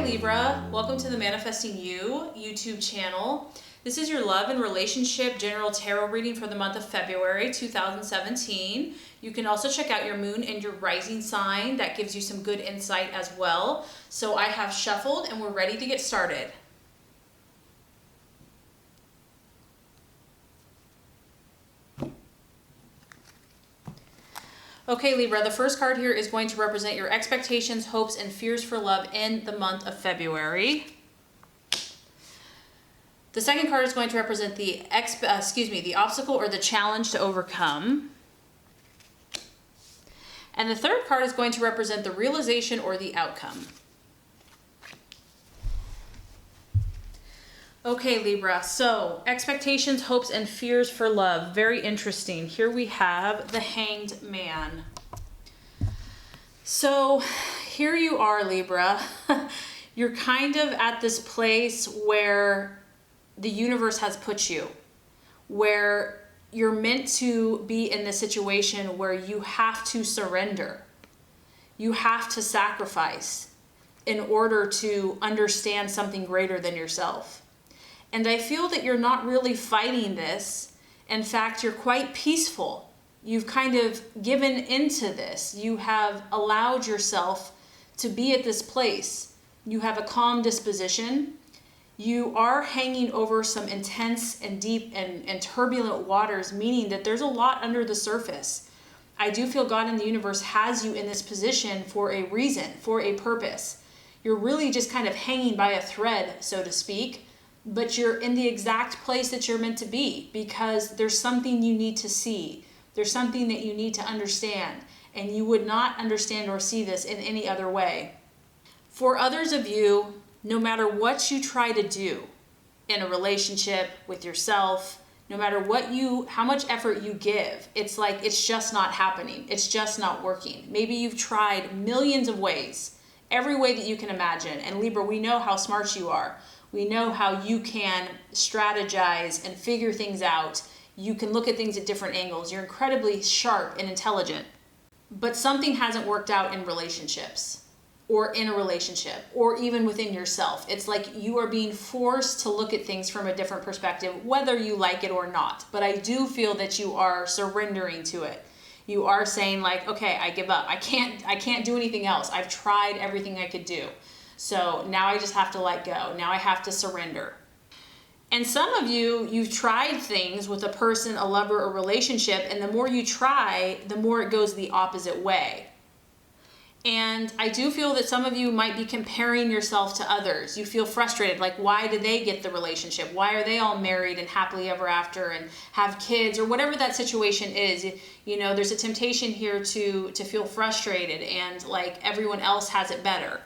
Hi Libra, welcome to the Manifesting You YouTube channel. This is your love and relationship general tarot reading for the month of February 2017. You can also check out your moon and your rising sign. That gives you some good insight as well. So I have shuffled and we're ready to get started. Okay, Libra, the first card here is going to represent your expectations, hopes, and fears for love in the month of February. The second card is going to represent the obstacle or the challenge to overcome. And the third card is going to represent the realization or the outcome. Okay, Libra, so expectations, hopes, and fears for love. Very interesting. Here we have the Hanged Man. So here you are, Libra. You're kind of at this place where the universe has put you, where you're meant to be in this situation where you have to surrender. You have to sacrifice in order to understand something greater than yourself. And I feel that you're not really fighting this. In fact, you're quite peaceful. You've kind of given into this. You have allowed yourself to be at this place. You have a calm disposition. You are hanging over some intense and deep and turbulent waters, meaning that there's a lot under the surface. I do feel God in the universe has you in this position for a reason, for a purpose. You're really just kind of hanging by a thread, so to speak. But you're in the exact place that you're meant to be because there's something you need to see. There's something that you need to understand, and you would not understand or see this in any other way. For others of you, no matter what you try to do in a relationship with yourself, no matter how much effort you give, it's like it's just not happening. It's just not working. Maybe you've tried millions of ways, every way that you can imagine. And Libra, we know how smart you are. We know how you can strategize and figure things out. You can look at things at different angles. You're incredibly sharp and intelligent. But something hasn't worked out in relationships or in a relationship or even within yourself. It's like you are being forced to look at things from a different perspective, whether you like it or not. But I do feel that you are surrendering to it. You are saying like, okay, I give up. I can't do anything else. I've tried everything I could do. So now I just have to let go. Now I have to surrender. And some of you, you've tried things with a person, a lover, a relationship, and the more you try, the more it goes the opposite way. And I do feel that some of you might be comparing yourself to others. You feel frustrated, like why did they get the relationship? Why are they all married and happily ever after and have kids or whatever that situation is? You know, there's a temptation here to feel frustrated and like everyone else has it better.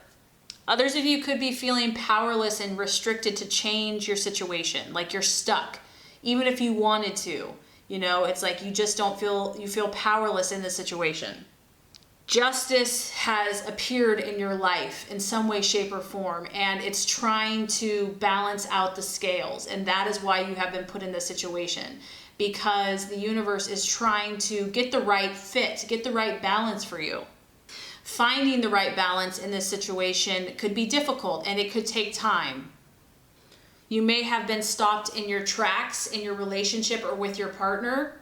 Others of you could be feeling powerless and restricted to change your situation, like you're stuck, even if you wanted to. You know, it's like you just you feel powerless in this situation. Justice has appeared in your life in some way, shape, or form, and it's trying to balance out the scales. And that is why you have been put in this situation, because the universe is trying to get the right fit, get the right balance for you. Finding the right balance in this situation could be difficult and it could take time. You may have been stopped in your tracks in your relationship or with your partner,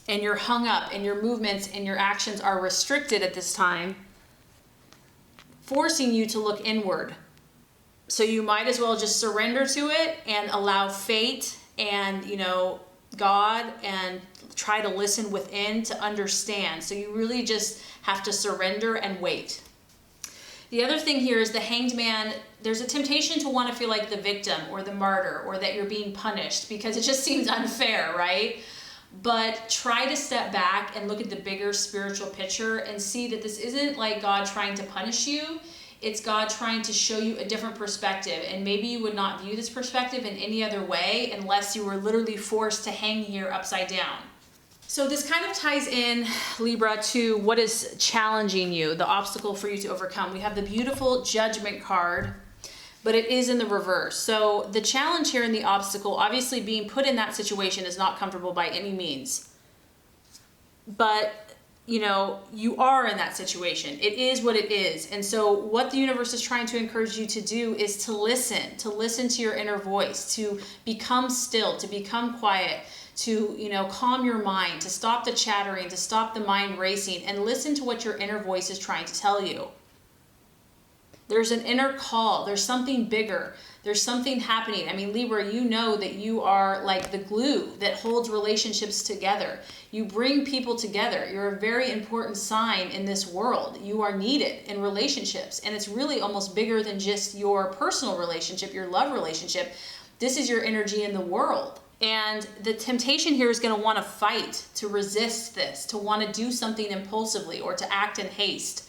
and you're hung up and your movements and your actions are restricted at this time, forcing you to look inward. So you might as well just surrender to it and allow fate and, God, and try to listen within to understand. So you really just have to surrender and wait. The other thing here is the Hanged Man. There's a temptation to want to feel like the victim or the martyr or that you're being punished because it just seems unfair, right? But try to step back and look at the bigger spiritual picture and see that this isn't like God trying to punish you. It's God trying to show you a different perspective. And maybe you would not view this perspective in any other way unless you were literally forced to hang here upside down. So this kind of ties in, Libra, to what is challenging you, the obstacle for you to overcome. We have the beautiful Judgment card, but it is in the reverse. So the challenge here in the obstacle, obviously being put in that situation is not comfortable by any means. But you are in that situation. It is what it is. And so what the universe is trying to encourage you to do is to listen to your inner voice, to become still, to become quiet, to, calm your mind, to stop the chattering, to stop the mind racing, and listen to what your inner voice is trying to tell you. There's an inner call. There's something bigger. There's something happening. I mean, Libra, you know that you are like the glue that holds relationships together. You bring people together. You're a very important sign in this world. You are needed in relationships. And it's really almost bigger than just your personal relationship, your love relationship. This is your energy in the world. And the temptation here is going to want to fight, to resist this, to want to do something impulsively or to act in haste.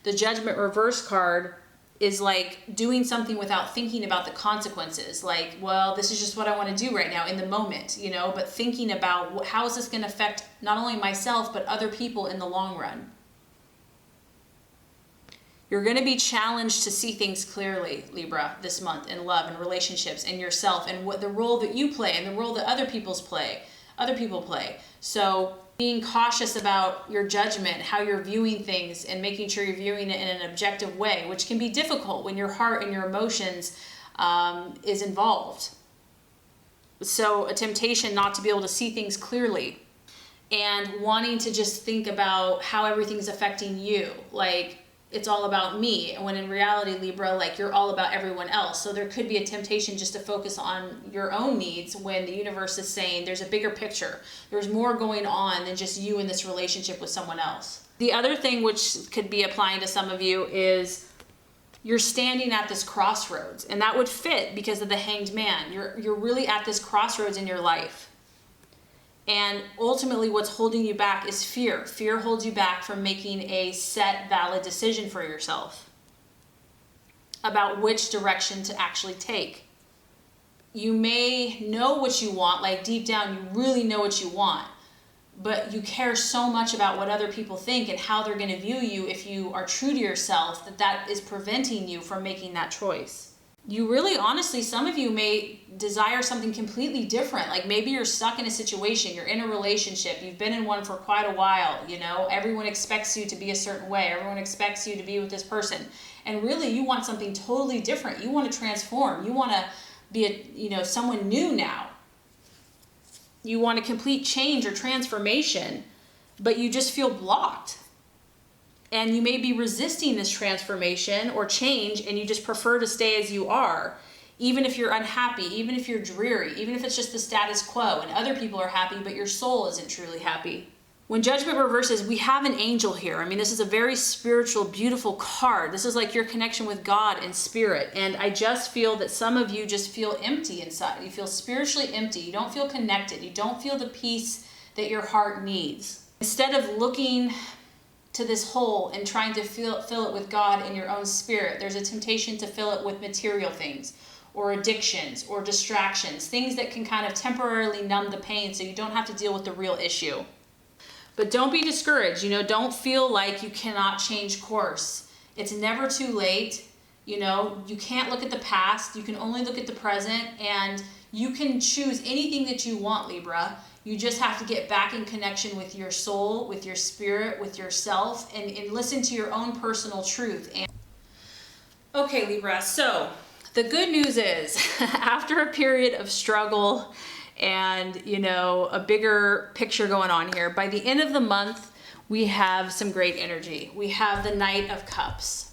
The Judgment reverse card is like doing something without thinking about the consequences. Like, well, this is just what I want to do right now in the moment, but thinking about how is this going to affect not only myself, but other people in the long run. You're going to be challenged to see things clearly, Libra, this month in love and relationships and yourself and what the role that you play and the role that other people play. So being cautious about your judgment, how you're viewing things, and making sure you're viewing it in an objective way, which can be difficult when your heart and your emotions is involved. So a temptation not to be able to see things clearly and wanting to just think about how everything's affecting you. Like, it's all about me, and when in reality, Libra, like, you're all about everyone else. So there could be a temptation just to focus on your own needs when the universe is saying there's a bigger picture. There's more going on than just you in this relationship with someone else. The other thing which could be applying to some of you is you're standing at this crossroads, and that would fit because of the Hanged Man. You're really at this crossroads in your life. And ultimately what's holding you back is fear. Fear holds you back from making a set, valid decision for yourself about which direction to actually take. You may know what you want, like deep down you really know what you want, but you care so much about what other people think and how they're going to view you if you are true to yourself that is preventing you from making that choice. You really, honestly, some of you may desire something completely different. Like maybe you're stuck in a situation, you're in a relationship, you've been in one for quite a while, everyone expects you to be a certain way, everyone expects you to be with this person. And really you want something totally different. You want to transform. You want to be someone new now. You want a complete change or transformation, but you just feel blocked. And you may be resisting this transformation or change, and you just prefer to stay as you are, even if you're unhappy, even if you're dreary, even if it's just the status quo and other people are happy, but your soul isn't truly happy. When Judgment reverses, we have an angel here. I mean, this is a very spiritual, beautiful card. This is like your connection with God and spirit. And I just feel that some of you just feel empty inside. You feel spiritually empty. You don't feel connected. You don't feel the peace that your heart needs. Instead of looking to this hole and trying to fill it with God in your own spirit, there's a temptation to fill it with material things or addictions or distractions, things that can kind of temporarily numb the pain so you don't have to deal with the real issue. But don't be discouraged, don't feel like you cannot change course. It's never too late. You can't look at the past, you can only look at the present, and you can choose anything that you want, Libra. You just have to get back in connection with your soul, with your spirit, with yourself, and listen to your own personal truth. Okay, Libra, so the good news is after a period of struggle and, a bigger picture going on here, by the end of the month, we have some great energy. We have the Knight of Cups.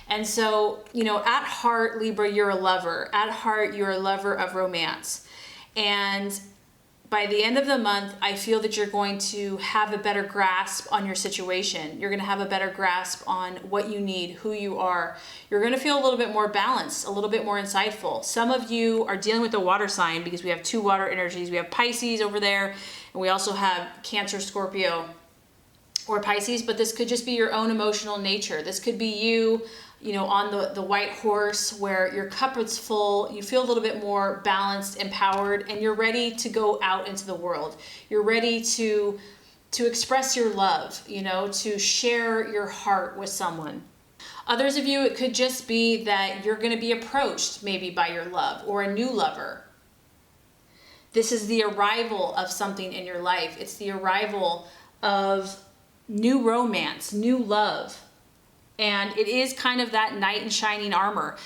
And so, at heart, Libra, you're a lover. At heart, you're a lover of romance. And by the end of the month, I feel that you're going to have a better grasp on your situation. You're going to have a better grasp on what you need, who you are. You're going to feel a little bit more balanced, a little bit more insightful. Some of you are dealing with a water sign because we have two water energies. We have Pisces over there, and we also have Cancer, Scorpio, or Pisces, but this could just be your own emotional nature. This could be you, on the white horse where your cup is full, you feel a little bit more balanced, empowered, and you're ready to go out into the world. You're ready to express your love, to share your heart with someone. Others of you, it could just be that you're going to be approached maybe by your love or a new lover. This is the arrival of something in your life. It's the arrival of new romance, new love. And it is kind of that knight in shining armor.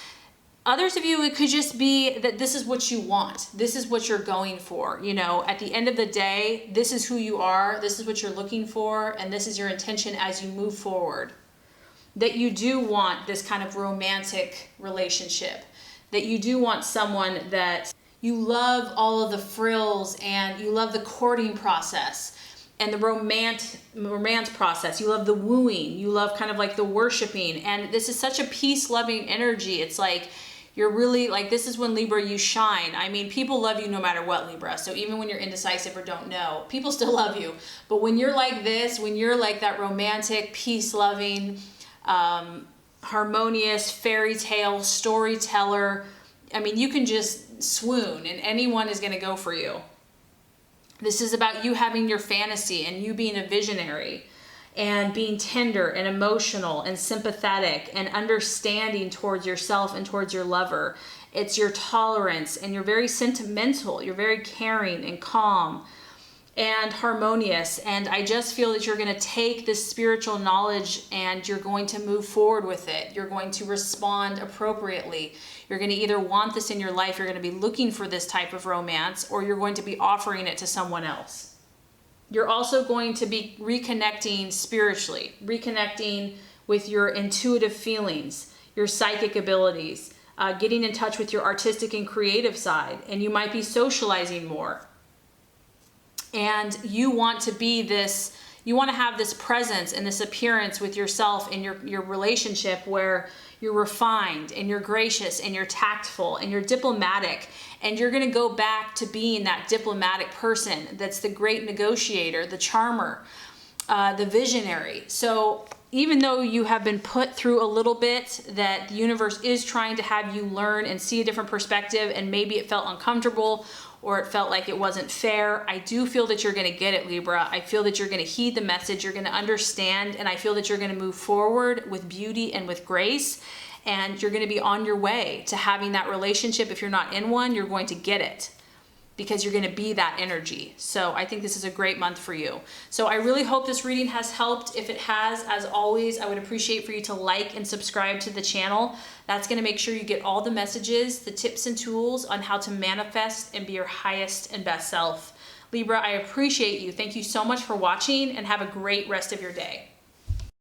Others of you, it could just be that this is what you want. This is what you're going for. You know, at the end of the day, this is who you are. This is what you're looking for. And this is your intention as you move forward. That you do want this kind of romantic relationship. That you do want someone that you love all of the frills and you love the courting process and the romance process. You love the wooing. You love kind of like the worshiping. And this is such a peace-loving energy. It's like, you're really like, this is when Libra, you shine. I mean, people love you no matter what, Libra. So even when you're indecisive or don't know, people still love you. But when you're like this, when you're like that romantic, peace-loving, harmonious fairy tale storyteller, I mean, you can just swoon and anyone is going to go for you. This is about you having your fantasy and you being a visionary and being tender and emotional and sympathetic and understanding towards yourself and towards your lover. It's your tolerance, and you're very sentimental. You're very caring and calm and harmonious. And I just feel that you're going to take this spiritual knowledge and you're going to move forward with it. You're going to respond appropriately. You're going to either want this in your life, you're going to be looking for this type of romance, or you're going to be offering it to someone else. You're also going to be reconnecting spiritually, reconnecting with your intuitive feelings, your psychic abilities, getting in touch with your artistic and creative side, and you might be socializing more. And you want to be this, you want to have this presence and this appearance with yourself in your relationship where you're refined and you're gracious and you're tactful and you're diplomatic, and you're going to go back to being that diplomatic person that's the great negotiator, the charmer, the visionary. So even though you have been put through a little bit, that the universe is trying to have you learn and see a different perspective, and maybe it felt uncomfortable or it felt like it wasn't fair, I do feel that you're going to get it, Libra. I feel that you're going to heed the message, you're going to understand, and I feel that you're going to move forward with beauty and with grace, and you're going to be on your way to having that relationship. If you're not in one, you're going to get it, because you're going to be that energy. So I think this is a great month for you. So I really hope this reading has helped. If it has, as always, I would appreciate for you to like and subscribe to the channel. That's going to make sure you get all the messages, the tips and tools on how to manifest and be your highest and best self. Libra, I appreciate you. Thank you so much for watching, and have a great rest of your day.